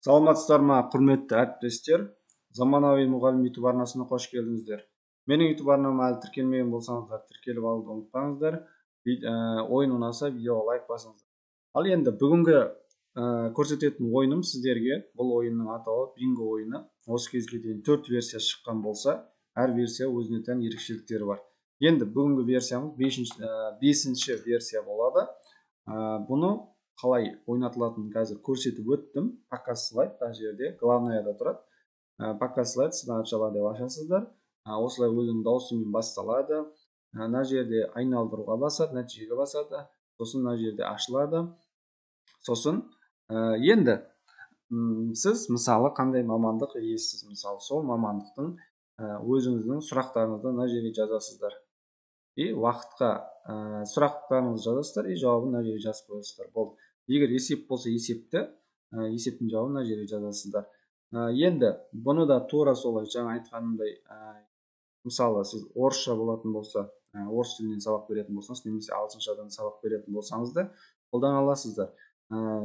Саламатсыздар ма, құрметті әріптестер? Заманауи мұғалім YouTube арнасына қош келдіңіздер. Менің YouTube арнама әлі тіркелмеген болсаңыздар, тіркеліп алуды ұмытпаңыздар. Ойын ұнаса видеоға лайк басыңыздар. Ал енді бүгінгі көрсететін ойыным сіздерге, бұл ойынның атауы бинго ойыны. Осы кезге дейін 4 версия шыққан болса, әр версия өзіне тән ерекшеліктері бар. Енді бүгінгі версиямыз 5-ші версия болады. Бұны қалай ойнатылатынын қазір көрсетіп өттім. Показ слайд мына жерде главныйда тұрады. Показ слайд сіздің ашала деп ашасыздар. Осылай өзінің даусымен басталады. Мына жерде айналдыруға басады, нәтижеге басады. Сосын мына жерде ашылады. Сосын енді сіз мысалы қандай мамандық иесісіз, мысалы сол мамандықтың өзіңіздің сұрақтарыңызды мына жерге жазасыздар. Уақытқа сұрақтарыңызды жазасыздар, жауабын мына жерге жазып қоясыздар. Болды. Егер есеп болса есептің жауабын мына жерге жазасыздар. Енді бұны да тура солай жаңа айтқанымдай, мысалы сіз орысша болатын болса, орыс тілінен сабақ беретін болсаңыз, немесе ағылшыншадан сабақ беретін болсаңыз да қолдана аласыздар.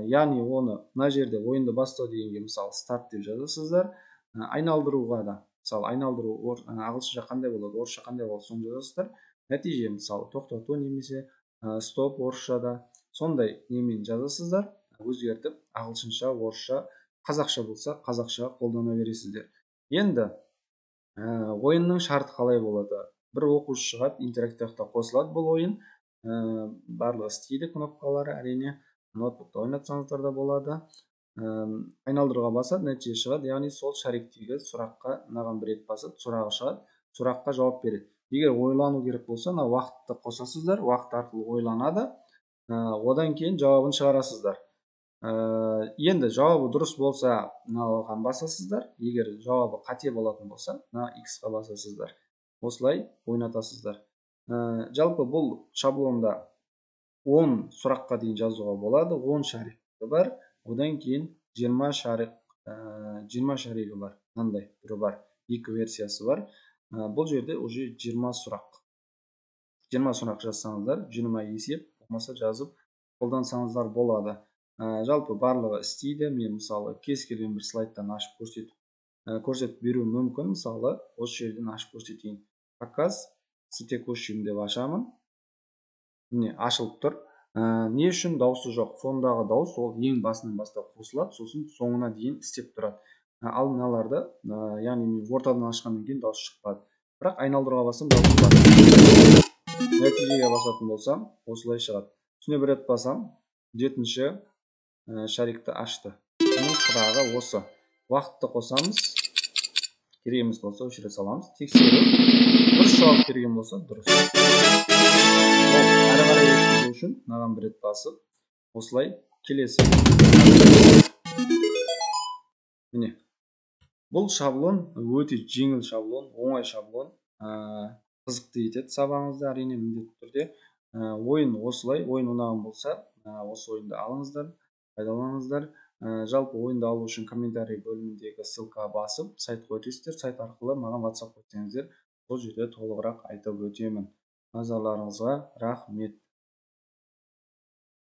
Яғни оны мына жерде ойынды бастау дегенге мысалы старт деп жазасыздар. Айналдыруға да, мысалы айналдыру ағылшынша қандай болады, орысша қандай болады, соны жазасыздар. Нәтиже мысалы тоқтату немесе стоп орысшада сондай немен жазасыздар, өзгертіп ағылшынша, орысша, қазақша болса қазақша қолдана бересіздер. Енді ойынның шарты қалай болады? Бір оқушы шығады, интерактивта қосылады бұл ойын. Барлығы істейді кнопкалары, әрине ноутбукта ойнатсаңыздар да болады. Айналдыруға басады, нәтиже шығады, яғни сол шариктегі сұраққа мынаған бір рет басады, сұрағы шығады, сұраққа жауап береді. Егер ойлану керек болса, мына уақытты қосасыздар, уақыт арқылы ойланады. Одан кейін жауабын шығарасыздар. Енді жауабы дұрыс болса, мынаған басасыздар. Егер жауабы қате болатын болса, мына X-қа басасыздар. Осылай ойнатасыздар. Жалпы бұл шаблонда 10 сұраққа дейін жазуға болады. 10 шарик бар. Одан кейін 20 шаригі бар. Мынандай түрі бар. 2 версиясы бар. Бұл жерде уже 20 сұрақ. 20 сұрақ жазсаңыздар, 20 есеп болмаса жазып қолдансаңыздар болады. Жалпы барлығы істейді. Мен мысалы кез келген бір слайдтан ашып көрсетіп беру мүмкін. Мысалы осы жерден ашып көрсетейін. Показ с текущим деп ашамын. Міне ашылып тұр. Не үшін дауысы жоқ? Фондағы дауыс ол ең басынан бастап қосылады, сосын соңына дейін істеп тұрады. Ал мыналарды, яғни мен ортадан ашқаннан кейін дауыс шықпады. Бірақ айналдыруға бассам дауыс бар. Нәтижеге басатын болсам, осылай шығады. Үстіне бір рет басам, 7-ші шарикті ашты. Оның сұрағы осы. Уақытты қосамыз, керегіміз болса өшіре саламыз. Тексеру. Дұрыс жауап берген болса, дұрыс. Әрі қарай өткізу үшін мынаған бір рет басып, осылай келесі. Міне. Бұл шаблон өте жеңіл шаблон, оңай шаблон. Қызықты етеді сабағыңызды, әрине міндетті түрде. Ойын осылай, ойын ұнаған болса, осы ойынды алыңыздар, пайдаланыңыздар. Жалпы ойынды алу үшін комментарий бөліміндегі ссылкаға басып, сайтқа өтесіздер. Сайт арқылы маған WhatsApp қойсаңыздар, сол жерде толығырақ айтып өтемін. Назарларыңызға рахмет.